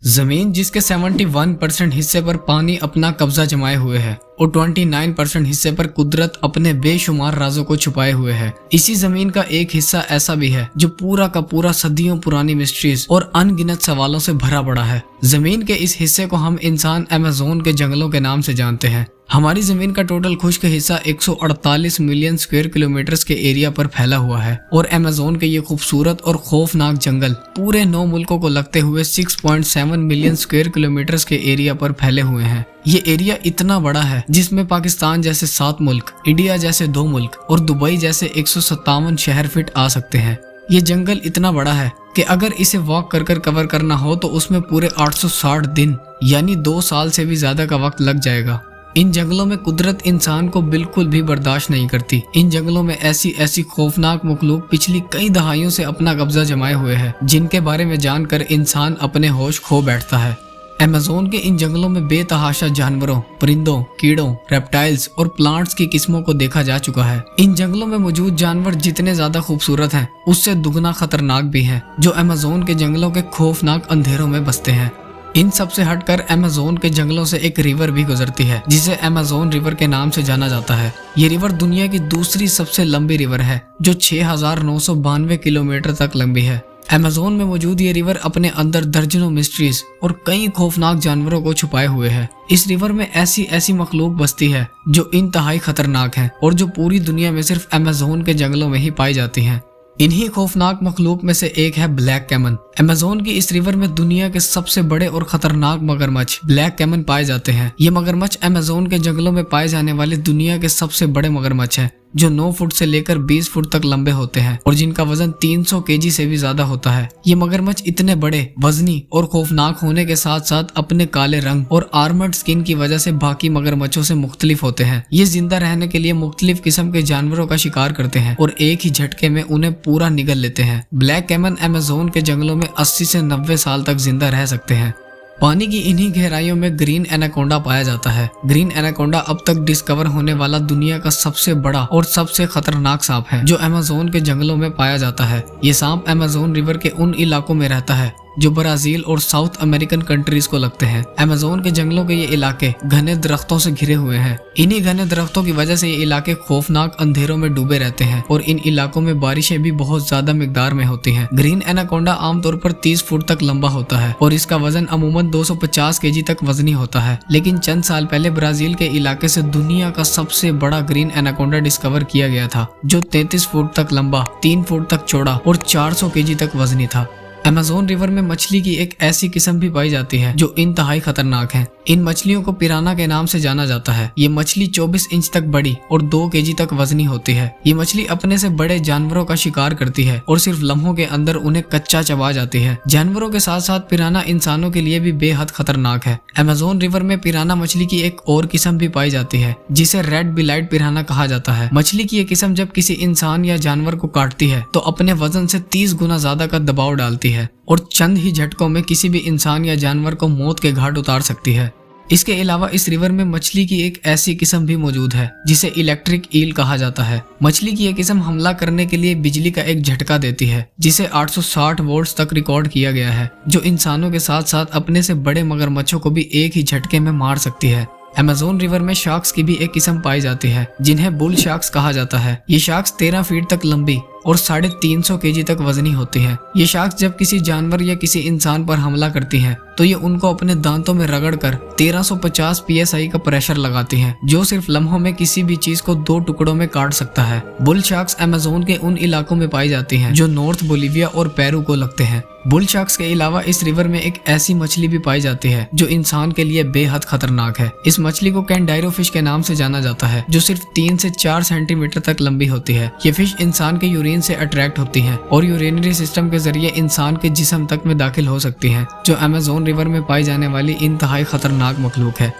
जमीन जिसके 71% हिस्से पर पानी अपना कब्जा जमाए हुए है और 29% हिस्से पर कुदरत अपने बेशुमार राजों को छुपाए हुए है। इसी जमीन का एक हिस्सा ऐसा भी है जो पूरा का पूरा सदियों पुरानी मिस्ट्रीज और अनगिनत सवालों से भरा पड़ा है। जमीन के इस हिस्से को हम इंसान अमेज़न के जंगलों के नाम से जानते हैं। हमारी जमीन का टोटल खुश्क हिस्सा 148 मिलियन स्क्वायर किलोमीटर के एरिया पर फैला हुआ है और अमेज़न के ये खूबसूरत और खौफनाक जंगल पूरे 9 मुल्कों को लगते हुए 6.7 मिलियन स्क्वायर किलोमीटर के एरिया पर फैले हुए हैं। ये एरिया इतना बड़ा है जिसमें पाकिस्तान जैसे 7 मुल्क, इंडिया जैसे 2 मुल्क और दुबई जैसे 157 शहर फिट आ सकते हैं। ये जंगल इतना बड़ा है कि अगर इसे वॉक कर कवर करना हो तो उसमें पूरे 860 दिन यानी 2 साल से भी ज्यादा का वक्त लग जाएगा। इन जंगलों में कुदरत इंसान को बिल्कुल भी बर्दाश्त नहीं करती। इन जंगलों में ऐसी खौफनाक मखलूक पिछली कई दहाइयों से अपना कब्जा जमाए हुए है जिनके बारे में जानकर इंसान अपने होश खो बैठता है। अमेज़न के इन जंगलों में बेतहाशा जानवरों, परिंदों, कीड़ों, रेप्टाइल्स और प्लांट्स की किस्मों को देखा जा चुका है। इन जंगलों में मौजूद जानवर जितने ज्यादा खूबसूरत हैं, उससे दुगना खतरनाक भी हैं, जो अमेज़न के जंगलों के खौफनाक अंधेरों में बसते हैं। इन सब से हटकर अमेज़न के जंगलों से एक रिवर भी गुजरती है जिसे अमेज़न रिवर के नाम से जाना जाता है। ये रिवर दुनिया की दूसरी सबसे लंबी रिवर है जो 6992 किलोमीटर तक लंबी है। अमेज़न में मौजूद ये रिवर अपने अंदर दर्जनों मिस्ट्रीज और कई खौफनाक जानवरों को छुपाए हुए है। इस रिवर में ऐसी मखलूक बसती है जो इंतहाई खतरनाक है और जो पूरी दुनिया में सिर्फ अमेज़न के जंगलों में ही पाई जाती है। इन्हीं खौफनाक मखलूक में से एक है ब्लैक कैमन। अमेज़न की इस रिवर में दुनिया के सबसे बड़े और खतरनाक मगरमच्छ ब्लैक कैमन पाए जाते हैं। ये मगरमच्छ अमेज़न के जंगलों में पाए जाने वाले दुनिया के सबसे बड़े मगरमच्छ हैं जो 9 फुट से लेकर 20 फुट तक लंबे होते हैं और जिनका वजन 300 केजी से भी ज्यादा होता है। ये मगरमच्छ इतने बड़े, वजनी और खौफनाक होने के साथ साथ अपने काले रंग और आर्मर्ड स्किन की वजह से बाकी मगरमच्छों से मुख्तलिफ होते हैं। ये जिंदा रहने के लिए मुख्तलिफ किस्म के जानवरों का शिकार करते हैं और एक ही झटके में उन्हें पूरा निगल लेते हैं। ब्लैक कैमन अमेज़न के जंगलों में 80 से 90 साल तक जिंदा रह सकते हैं। पानी की इन्हीं गहराइयों में ग्रीन एनाकोंडा पाया जाता है। ग्रीन एनाकोंडा अब तक डिस्कवर होने वाला दुनिया का सबसे बड़ा और सबसे खतरनाक सांप है जो अमेज़न के जंगलों में पाया जाता है। ये सांप अमेज़न रिवर के उन इलाकों में रहता है जो ब्राजील और साउथ अमेरिकन कंट्रीज को लगते हैं। अमेज़न के जंगलों के ये इलाके घने दरख्तों से घिरे हुए हैं। इन्हीं घने दरख्तों की वजह से ये इलाके खौफनाक अंधेरों में डूबे रहते हैं और इन इलाकों में बारिशें भी बहुत ज्यादा मिकदार में होती हैं। ग्रीन एनाकोंडा आमतौर पर 30 फुट तक लंबा होता है और इसका वजन अमूमन 250 केजी तक वजनी होता है। लेकिन चंद साल पहले ब्राजील के इलाके से दुनिया का सबसे बड़ा ग्रीन एनाकोंडा डिस्कवर किया गया था जो 33 फुट तक लंबा, 3 फुट तक चौड़ा और 400 केजी तक वजनी था। अमेज़न रिवर में मछली की एक ऐसी किस्म भी पाई जाती है जो इंतहाई खतरनाक है। इन मछलियों को पिराना के नाम से जाना जाता है। ये मछली 24 इंच तक बड़ी और 2 केजी तक वजनी होती है। ये मछली अपने से बड़े जानवरों का शिकार करती है और सिर्फ लम्हों के अंदर उन्हें कच्चा चबा जाती है। जानवरों के साथ साथ पिराना इंसानों के लिए भी बेहद खतरनाक है। अमेज़न रिवर में पिराना मछली की एक और किस्म भी पाई जाती है जिसे रेड बिलाइड पिराना कहा जाता है। मछली की ये किस्म जब किसी इंसान या जानवर को काटती है तो अपने वजन से 30 गुना ज्यादा का दबाव डालती है और चंद ही झटकों में किसी भी इंसान या जानवर को मौत के घाट उतार सकती है। इसके अलावा इस रिवर में मछली की एक ऐसी किस्म भी मौजूद है जिसे इलेक्ट्रिक ईल कहा जाता है। मछली की यह किस्म हमला करने के लिए बिजली का एक झटका देती है जिसे 860 वोल्ट्स तक रिकॉर्ड किया गया है, जो इंसानों के साथ साथ अपने से बड़े मगरमच्छों को भी एक ही झटके में मार सकती है। अमेज़न रिवर में शार्क्स की भी एक किस्म पाई जाती है जिन्हें बुल शार्क्स कहा जाता है। ये शार्क्स 13 फीट तक लंबी और 350 केजी तक वजनी होती है। ये शार्क्स जब किसी जानवर या किसी इंसान पर हमला करती हैं तो ये उनको अपने दांतों में रगड़कर 1350 psi का प्रेशर लगाती हैं जो सिर्फ लम्हों में किसी भी चीज को 2 टुकड़ों में काट सकता है। बुल शार्क्स अमेज़न के उन इलाकों में पाई जाती हैं जो नॉर्थ बोलिविया और पेरू को लगते हैं। बुल शार्क्स के अलावा इस रिवर में एक ऐसी मछली भी पाई जाती है जो इंसान के लिए बेहद खतरनाक है। इस मछली को कैंडायरो फिश के नाम से जाना जाता है जो सिर्फ 3 से 4 सेंटीमीटर तक लंबी होती है। ये फिश इंसान के यूरिन से अट्रैक्ट होती हैं और यूरिनरी सिस्टम के जरिए इंसान के जिस्म तक में दाखिल हो सकती हैं, जो अमेज़न रिवर में पाई जाने वाली इंतहाई खतरनाक मखलूक है।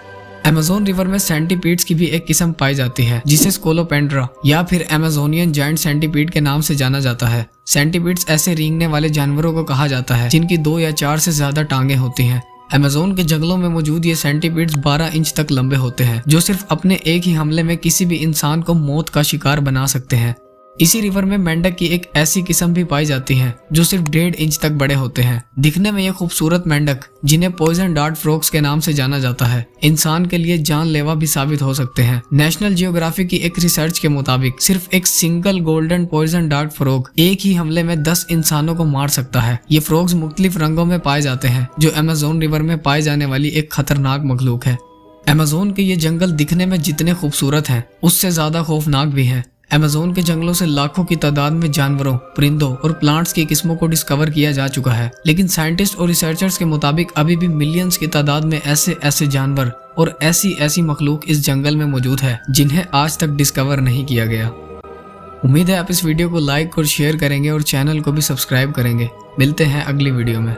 अमेज़न रिवर में सेंटीपीड्स की भी एक किस्म पाई जाती है जिसे स्कोलोपेंड्रा या फिर अमेज़ोनियन जायंट सेंटीपीड के नाम से जाना जाता है। सेंटीपीड्स ऐसे रेंगने वाले जानवरों को कहा जाता है जिनकी 2 या 4 से ज्यादा टांगे होती हैं। अमेज़न के जंगलों में मौजूद ये सेंटीपीड्स 12 इंच तक लंबे होते हैं जो सिर्फ अपने एक ही हमले में किसी भी इंसान को मौत का शिकार बना सकते हैं। इसी रिवर में मेंढक की एक ऐसी किस्म भी पाई जाती है जो सिर्फ 1.5 इंच तक बड़े होते हैं। दिखने में ये खूबसूरत मेंढक, जिन्हें पॉइजन डार्ट फ्रॉग्स के नाम से जाना जाता है, इंसान के लिए जानलेवा भी साबित हो सकते हैं। नेशनल जियोग्राफी की एक रिसर्च के मुताबिक सिर्फ एक single golden poison dart frog एक ही हमले में 10 इंसानों को मार सकता है। ये फ्रॉग्स मुख्तलिफ रंगों में पाए जाते हैं, जो अमेज़न रिवर में पाई जाने वाली एक खतरनाक मखलूक है। अमेज़न के ये जंगल दिखने में जितने खूबसूरत हैं, उससे ज्यादा खौफनाक भी हैं। अमेज़न के जंगलों से लाखों की तादाद में जानवरों, परिंदों और प्लांट्स की किस्मों को डिस्कवर किया जा चुका है, लेकिन साइंटिस्ट और रिसर्चर्स के मुताबिक अभी भी मिलियंस की तादाद में ऐसे जानवर और ऐसी मखलूक इस जंगल में मौजूद है जिन्हें आज तक डिस्कवर नहीं किया गया। उम्मीद है आप इस वीडियो को लाइक और शेयर करेंगे और चैनल को भी सब्सक्राइब करेंगे। मिलते हैं अगली वीडियो में।